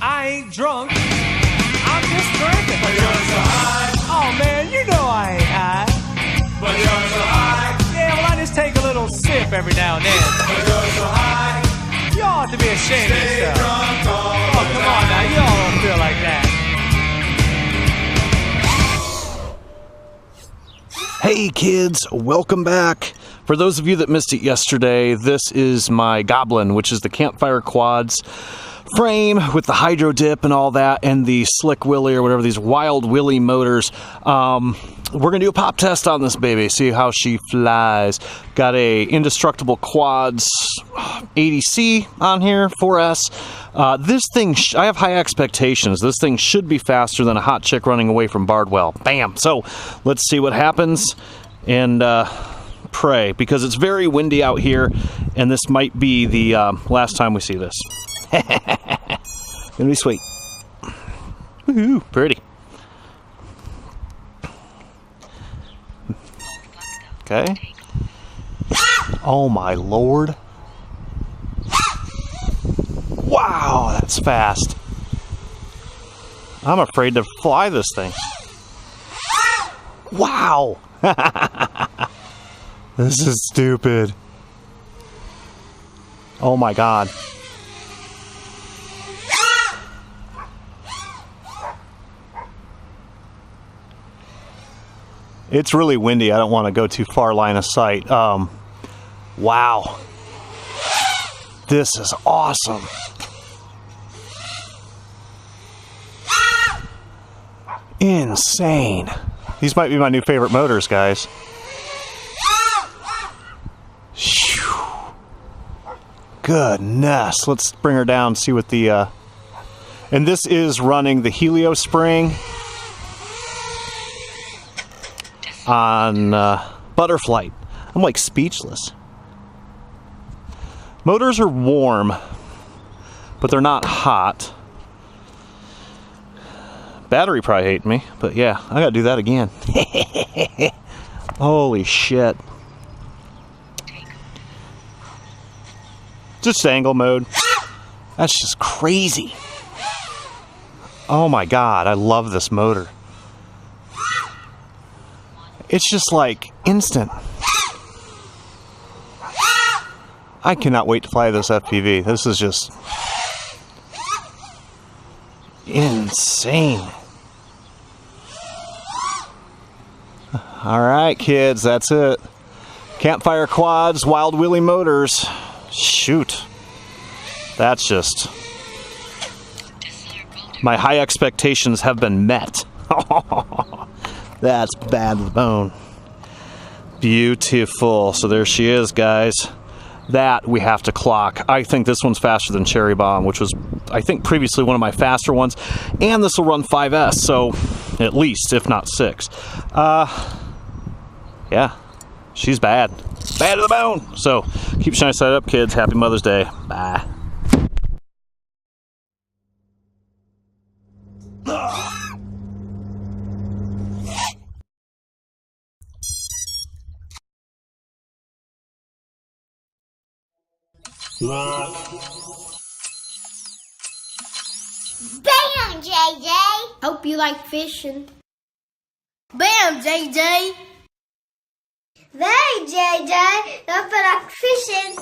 I ain't drunk. I'm just drinking. But you're so high. Oh man, you know I ain't high. But you're so high. Yeah, well I just take a little sip every now and then. But you're so high. You ought to be ashamed of yourself. Drunk all oh, come on now, you all don't feel like that. Hey kids, welcome back. For those of you that missed it yesterday, this is my Goblin, which is the Campfire quads frame with the hydro dip and all that, and the Slick Willy or whatever, these WildWilly motors. We're gonna do a pop test on this baby, see how she flies. Got a Indestructible Quads 80C on here, 4S. This thing, I have high expectations. This thing should be faster than a hot chick running away from Bardwell. Bam! So let's see what happens and pray, because it's very windy out here, and this might be the last time we see this. Gonna be sweet. Woohoo! Pretty. Okay. Oh my lord. Wow, that's fast. I'm afraid to fly this thing. Wow. This is stupid. Oh my god. It's really windy. I don't want to go too far line of sight. Wow. This is awesome. Insane. These might be my new favorite motors, guys. Goodness. Let's bring her down and see what the... And this is running the Helio spring on Butterflight. I'm like speechless. Motors are warm, but they're not hot. Battery probably hating me, but yeah, I gotta do that again. Holy shit. Just angle mode. That's just crazy. Oh my god, I love this motor. It's just like instant. I cannot wait to fly this FPV. This is just insane. Alright kids, that's it. Campfire quads, WildWilly motors. Shoot. That's just... My high expectations have been met. That's bad to the bone. Beautiful. So there she is, guys. That we have to clock. I think this one's faster than Cherry Bomb, which was, I think, previously one of my faster ones. And this will run 5S, so at least, if not 6. Yeah, she's bad. Bad to the bone. So keep shiny side up, kids. Happy Mother's Day. Bye. Bam, JJ! Hope you like fishing. Bam, JJ! Hey, JJ! Hope you like fishing.